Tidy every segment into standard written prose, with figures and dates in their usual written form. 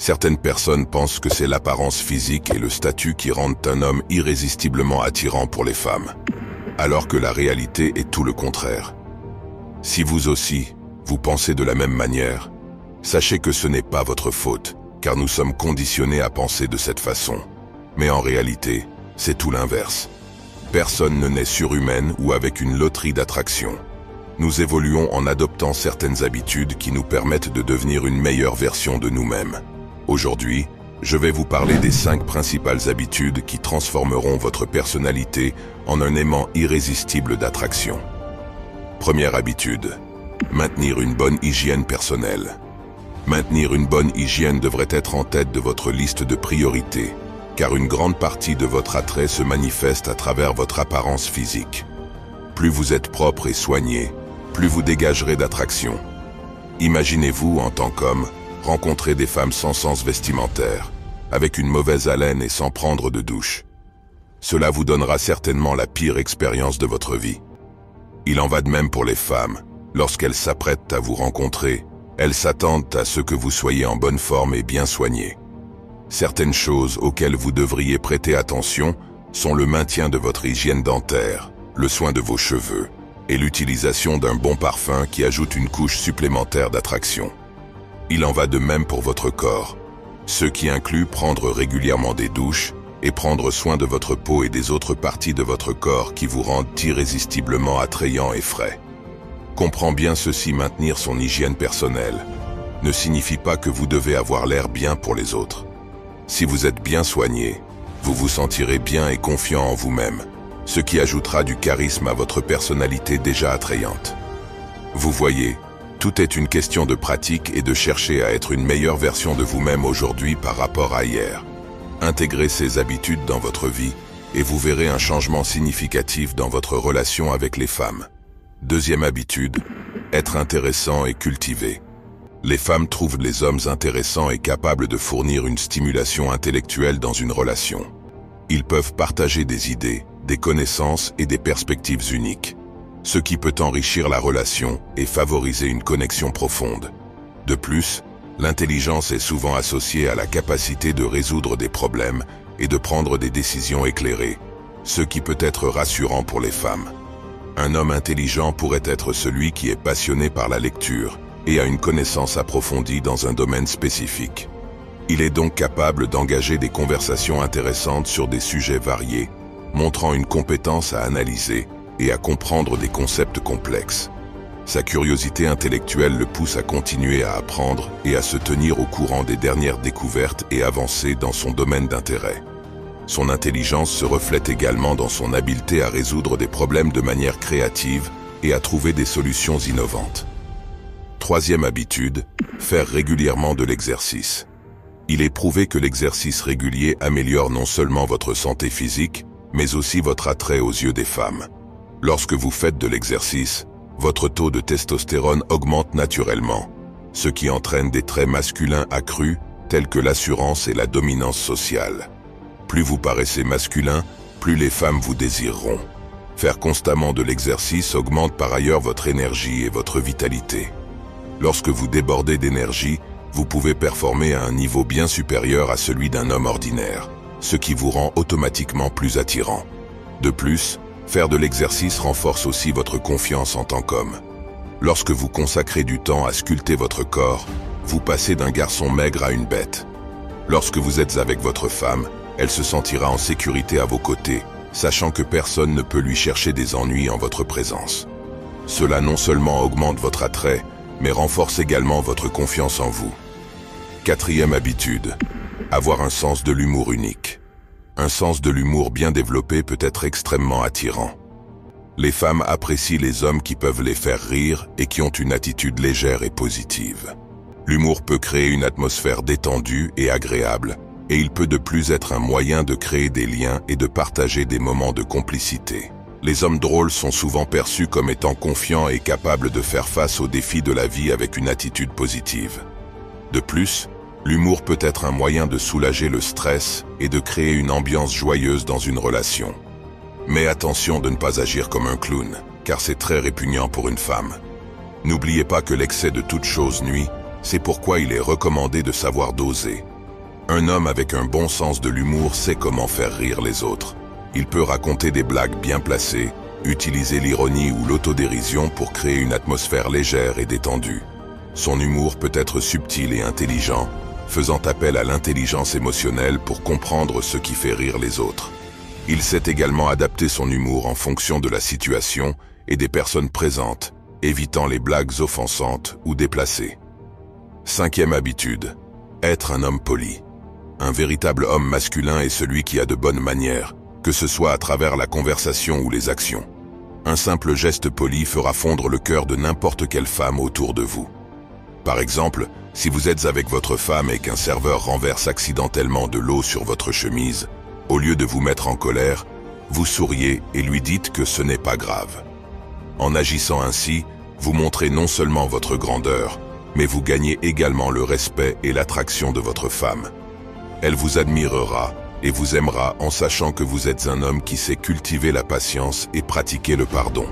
Certaines personnes pensent que c'est l'apparence physique et le statut qui rendent un homme irrésistiblement attirant pour les femmes, alors que la réalité est tout le contraire. Si vous aussi, vous pensez de la même manière, sachez que ce n'est pas votre faute, car nous sommes conditionnés à penser de cette façon. Mais en réalité, c'est tout l'inverse. Personne ne naît surhumaine ou avec une loterie d'attraction. Nous évoluons en adoptant certaines habitudes qui nous permettent de devenir une meilleure version de nous-mêmes. Aujourd'hui, je vais vous parler des 5 principales habitudes qui transformeront votre personnalité en un aimant irrésistible d'attraction. Première habitude, maintenir une bonne hygiène personnelle. Maintenir une bonne hygiène devrait être en tête de votre liste de priorités, car une grande partie de votre attrait se manifeste à travers votre apparence physique. Plus vous êtes propre et soigné, plus vous dégagerez d'attraction. Imaginez-vous, en tant qu'homme, rencontrer des femmes sans sens vestimentaire, avec une mauvaise haleine et sans prendre de douche. Cela vous donnera certainement la pire expérience de votre vie. Il en va de même pour les femmes. Lorsqu'elles s'apprêtent à vous rencontrer, elles s'attendent à ce que vous soyez en bonne forme et bien soigné. Certaines choses auxquelles vous devriez prêter attention sont le maintien de votre hygiène dentaire, le soin de vos cheveux et l'utilisation d'un bon parfum qui ajoute une couche supplémentaire d'attraction. Il en va de même pour votre corps, ce qui inclut prendre régulièrement des douches et prendre soin de votre peau et des autres parties de votre corps qui vous rendent irrésistiblement attrayant et frais. Comprends bien ceci, maintenir son hygiène personnelle ne signifie pas que vous devez avoir l'air bien pour les autres. Si vous êtes bien soigné, vous vous sentirez bien et confiant en vous-même, ce qui ajoutera du charisme à votre personnalité déjà attrayante. Vous voyez, tout est une question de pratique et de chercher à être une meilleure version de vous-même aujourd'hui par rapport à hier. Intégrez ces habitudes dans votre vie et vous verrez un changement significatif dans votre relation avec les femmes. Deuxième habitude, être intéressant et cultivé. Les femmes trouvent les hommes intéressants et capables de fournir une stimulation intellectuelle dans une relation. Ils peuvent partager des idées, des connaissances et des perspectives uniques, ce qui peut enrichir la relation et favoriser une connexion profonde. De plus, l'intelligence est souvent associée à la capacité de résoudre des problèmes et de prendre des décisions éclairées, ce qui peut être rassurant pour les femmes. Un homme intelligent pourrait être celui qui est passionné par la lecture et a une connaissance approfondie dans un domaine spécifique. Il est donc capable d'engager des conversations intéressantes sur des sujets variés, montrant une compétence à analyser et à comprendre des concepts complexes. Sa curiosité intellectuelle le pousse à continuer à apprendre et à se tenir au courant des dernières découvertes et avancer dans son domaine d'intérêt. Son intelligence se reflète également dans son habileté à résoudre des problèmes de manière créative et à trouver des solutions innovantes. Troisième habitude, faire régulièrement de l'exercice. Il est prouvé que l'exercice régulier améliore non seulement votre santé physique, mais aussi votre attrait aux yeux des femmes. Lorsque vous faites de l'exercice, votre taux de testostérone augmente naturellement, ce qui entraîne des traits masculins accrus tels que l'assurance et la dominance sociale. Plus vous paraissez masculin, plus les femmes vous désireront. Faire constamment de l'exercice augmente par ailleurs votre énergie et votre vitalité. Lorsque vous débordez d'énergie, vous pouvez performer à un niveau bien supérieur à celui d'un homme ordinaire, ce qui vous rend automatiquement plus attirant. De plus, faire de l'exercice renforce aussi votre confiance en tant qu'homme. Lorsque vous consacrez du temps à sculpter votre corps, vous passez d'un garçon maigre à une bête. Lorsque vous êtes avec votre femme, elle se sentira en sécurité à vos côtés, sachant que personne ne peut lui chercher des ennuis en votre présence. Cela non seulement augmente votre attrait, mais renforce également votre confiance en vous. Quatrième habitude, avoir un sens de l'humour unique. Un sens de l'humour bien développé peut être extrêmement attirant. Les femmes apprécient les hommes qui peuvent les faire rire et qui ont une attitude légère et positive. L'humour peut créer une atmosphère détendue et agréable, et il peut de plus être un moyen de créer des liens et de partager des moments de complicité. Les hommes drôles sont souvent perçus comme étant confiants et capables de faire face aux défis de la vie avec une attitude positive. De plus, l'humour peut être un moyen de soulager le stress et de créer une ambiance joyeuse dans une relation. Mais attention de ne pas agir comme un clown, car c'est très répugnant pour une femme. N'oubliez pas que l'excès de toute chose nuit, C'est pourquoi il est recommandé de savoir doser. Un homme avec un bon sens de l'humour sait comment faire rire les autres. Il peut raconter des blagues bien placées, utiliser l'ironie ou l'autodérision pour créer une atmosphère légère et détendue. Son humour peut être subtil et intelligent, faisant appel à l'intelligence émotionnelle pour comprendre ce qui fait rire les autres. Il sait également adapter son humour en fonction de la situation et des personnes présentes, évitant les blagues offensantes ou déplacées. 5e habitude, être un homme poli. Un véritable homme masculin est celui qui a de bonnes manières, que ce soit à travers la conversation ou les actions. Un simple geste poli fera fondre le cœur de n'importe quelle femme autour de vous. Par exemple, si vous êtes avec votre femme et qu'un serveur renverse accidentellement de l'eau sur votre chemise, au lieu de vous mettre en colère, vous souriez et lui dites que ce n'est pas grave. En agissant ainsi, vous montrez non seulement votre grandeur, mais vous gagnez également le respect et l'attraction de votre femme. Elle vous admirera et vous aimera en sachant que vous êtes un homme qui sait cultiver la patience et pratiquer le pardon.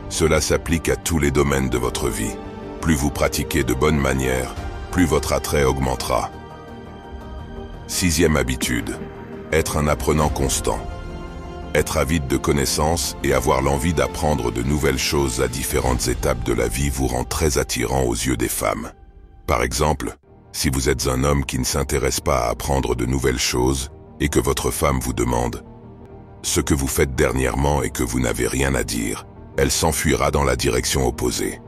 Cela s'applique à tous les domaines de votre vie. Plus vous pratiquez de bonnes manières, plus votre attrait augmentera. 6e habitude, être un apprenant constant. Être avide de connaissances et avoir l'envie d'apprendre de nouvelles choses à différentes étapes de la vie vous rend très attirant aux yeux des femmes. Par exemple, si vous êtes un homme qui ne s'intéresse pas à apprendre de nouvelles choses et que votre femme vous demande ce que vous faites dernièrement et que vous n'avez rien à dire, elle s'enfuira dans la direction opposée.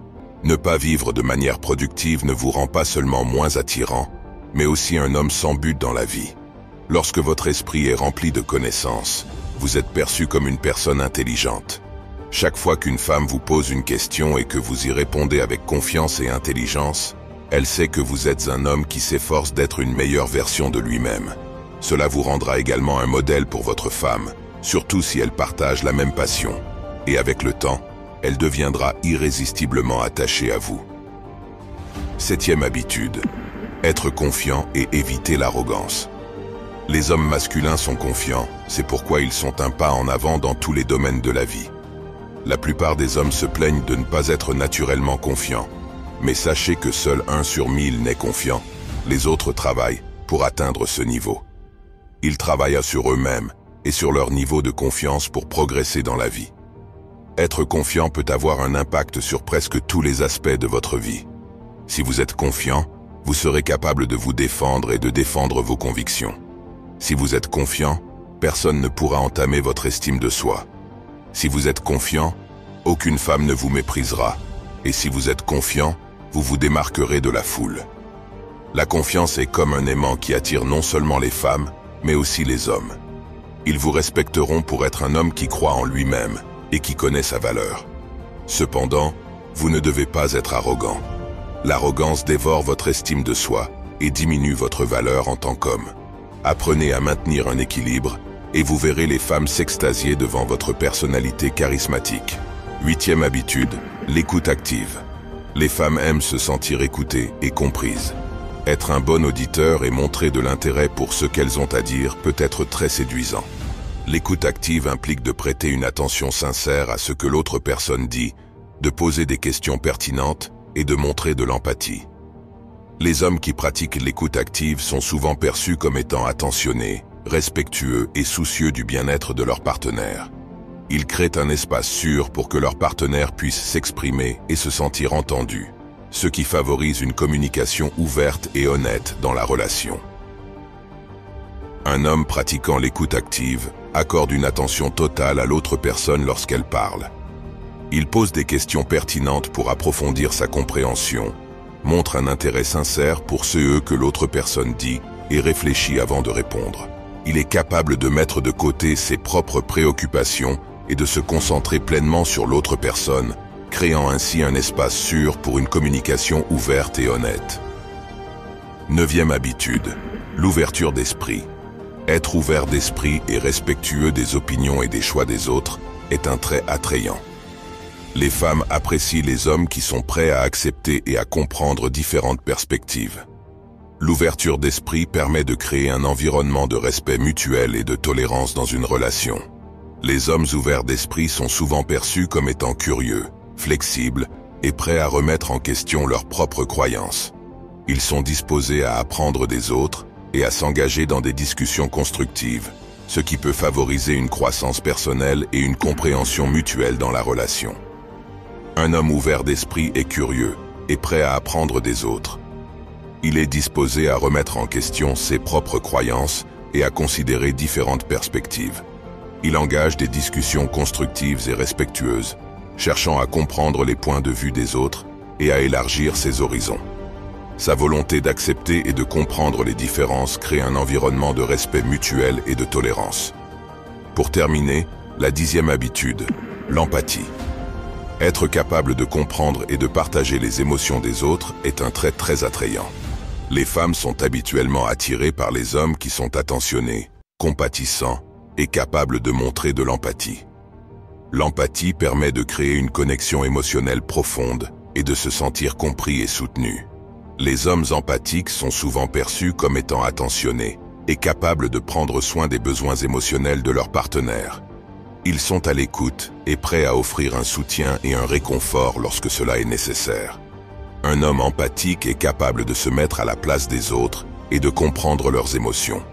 Ne pas vivre de manière productive ne vous rend pas seulement moins attirant, mais aussi un homme sans but dans la vie. Lorsque votre esprit est rempli de connaissances, vous êtes perçu comme une personne intelligente. Chaque fois qu'une femme vous pose une question et que vous y répondez avec confiance et intelligence, elle sait que vous êtes un homme qui s'efforce d'être une meilleure version de lui-même. Cela vous rendra également un modèle pour votre femme, surtout si elle partage la même passion. Et avec le temps, elle deviendra irrésistiblement attachée à vous. 7e habitude, être confiant et éviter l'arrogance. Les hommes masculins sont confiants, c'est pourquoi ils sont un pas en avant dans tous les domaines de la vie. La plupart des hommes se plaignent de ne pas être naturellement confiants. Mais sachez que seul 1 sur 1000 n'est confiant. Les autres travaillent pour atteindre ce niveau. Ils travaillent sur eux-mêmes et sur leur niveau de confiance pour progresser dans la vie. Être confiant peut avoir un impact sur presque tous les aspects de votre vie. Si vous êtes confiant, vous serez capable de vous défendre et de défendre vos convictions. Si vous êtes confiant, personne ne pourra entamer votre estime de soi. Si vous êtes confiant, aucune femme ne vous méprisera. Et si vous êtes confiant, vous vous démarquerez de la foule. La confiance est comme un aimant qui attire non seulement les femmes, mais aussi les hommes. Ils vous respecteront pour être un homme qui croit en lui-même et qui connaît sa valeur. Cependant, vous ne devez pas être arrogant. L'arrogance dévore votre estime de soi et diminue votre valeur en tant qu'homme. Apprenez à maintenir un équilibre et vous verrez les femmes s'extasier devant votre personnalité charismatique. 8e habitude, l'écoute active. Les femmes aiment se sentir écoutées et comprises. Être un bon auditeur et montrer de l'intérêt pour ce qu'elles ont à dire peut être très séduisant. L'écoute active implique de prêter une attention sincère à ce que l'autre personne dit, de poser des questions pertinentes et de montrer de l'empathie. Les hommes qui pratiquent l'écoute active sont souvent perçus comme étant attentionnés, respectueux et soucieux du bien-être de leur partenaire. Ils créent un espace sûr pour que leur partenaire puisse s'exprimer et se sentir entendu, ce qui favorise une communication ouverte et honnête dans la relation. Un homme pratiquant l'écoute active accorde une attention totale à l'autre personne lorsqu'elle parle. Il pose des questions pertinentes pour approfondir sa compréhension, montre un intérêt sincère pour ce que l'autre personne dit et réfléchit avant de répondre. Il est capable de mettre de côté ses propres préoccupations et de se concentrer pleinement sur l'autre personne, créant ainsi un espace sûr pour une communication ouverte et honnête. 9e habitude, l'ouverture d'esprit. Être ouvert d'esprit et respectueux des opinions et des choix des autres est un trait attrayant. Les femmes apprécient les hommes qui sont prêts à accepter et à comprendre différentes perspectives. L'ouverture d'esprit permet de créer un environnement de respect mutuel et de tolérance dans une relation. Les hommes ouverts d'esprit sont souvent perçus comme étant curieux, flexibles et prêts à remettre en question leurs propres croyances. Ils sont disposés à apprendre des autres et à s'engager dans des discussions constructives, ce qui peut favoriser une croissance personnelle et une compréhension mutuelle dans la relation. Un homme ouvert d'esprit est curieux et prêt à apprendre des autres. Il est disposé à remettre en question ses propres croyances et à considérer différentes perspectives. Il engage des discussions constructives et respectueuses, cherchant à comprendre les points de vue des autres et à élargir ses horizons. Sa volonté d'accepter et de comprendre les différences crée un environnement de respect mutuel et de tolérance. Pour terminer, la 10e habitude, l'empathie. Être capable de comprendre et de partager les émotions des autres est un trait très attrayant. Les femmes sont habituellement attirées par les hommes qui sont attentionnés, compatissants et capables de montrer de l'empathie. L'empathie permet de créer une connexion émotionnelle profonde et de se sentir compris et soutenu. Les hommes empathiques sont souvent perçus comme étant attentionnés et capables de prendre soin des besoins émotionnels de leur partenaire. Ils sont à l'écoute et prêts à offrir un soutien et un réconfort lorsque cela est nécessaire. Un homme empathique est capable de se mettre à la place des autres et de comprendre leurs émotions.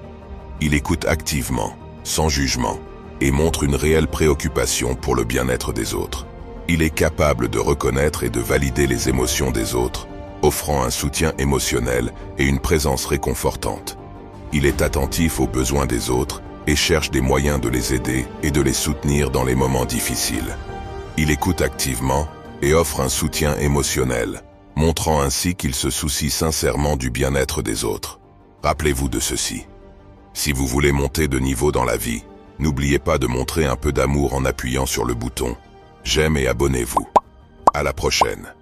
Il écoute activement, sans jugement, et montre une réelle préoccupation pour le bien-être des autres. Il est capable de reconnaître et de valider les émotions des autres, offrant un soutien émotionnel et une présence réconfortante. Il est attentif aux besoins des autres et cherche des moyens de les aider et de les soutenir dans les moments difficiles. Il écoute activement et offre un soutien émotionnel, montrant ainsi qu'il se soucie sincèrement du bien-être des autres. Rappelez-vous de ceci. Si vous voulez monter de niveau dans la vie, n'oubliez pas de montrer un peu d'amour en appuyant sur le bouton « J'aime » et abonnez-vous. À la prochaine.